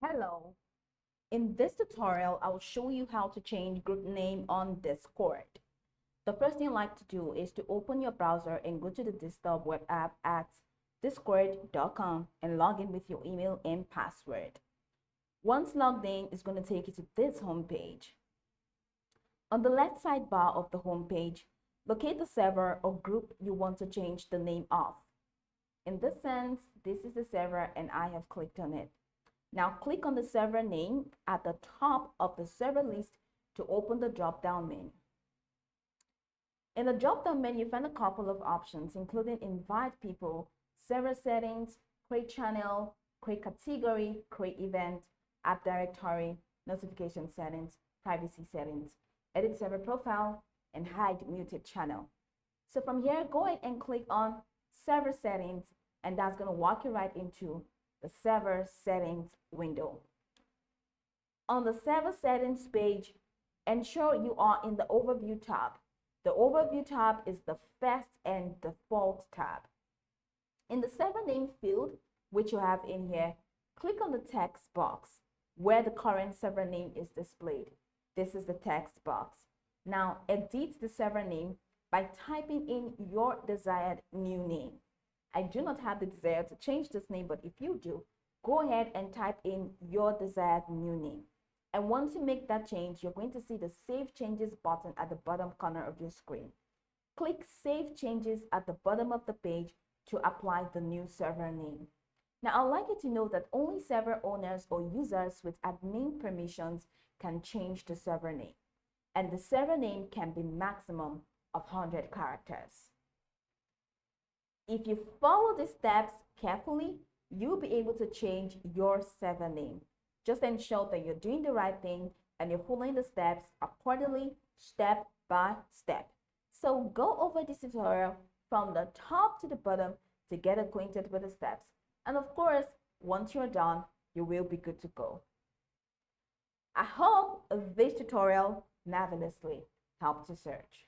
Hello. In this tutorial, I will show you how to change group name on Discord. The first thing you like to do is to open your browser and go to the desktop web app at discord.com and log in with your email and password. Once logged in, it's going to take you to this home page. On the left sidebar of the home page, locate the server or group you want to change the name of. In this sense, this is the server and I have clicked on it. Now click on the server name at the top of the server list to open the drop-down menu. In the drop-down menu, you find a couple of options, including invite people, server settings, create channel, create category, create event, app directory, notification settings, privacy settings, edit server profile, and hide muted channel. So from here, go ahead and click on server settings, and that's going to walk you right into the server settings window. On the server settings page, ensure you are in the overview tab. The overview tab is the first and default tab. In the server name field, which you have in here, click on the text box where the current server name is displayed. This is the text box. Now edit the server name by typing in your desired new name. I do not have the desire to change this name, but if you do, go ahead and type in your desired new name. And once you make that change, you're going to see the Save Changes button at the bottom corner of your screen. Click Save Changes at the bottom of the page to apply the new server name. Now, I'd like you to know that only server owners or users with admin permissions can change the server name. And the server name can be maximum of 100 characters. If you follow these steps carefully, you'll be able to change your server name. Just ensure that you're doing the right thing and you're following the steps accordingly, step by step. So go over this tutorial from the top to the bottom to get acquainted with the steps. And of course, once you're done, you will be good to go. I hope this tutorial marvelously helped you search.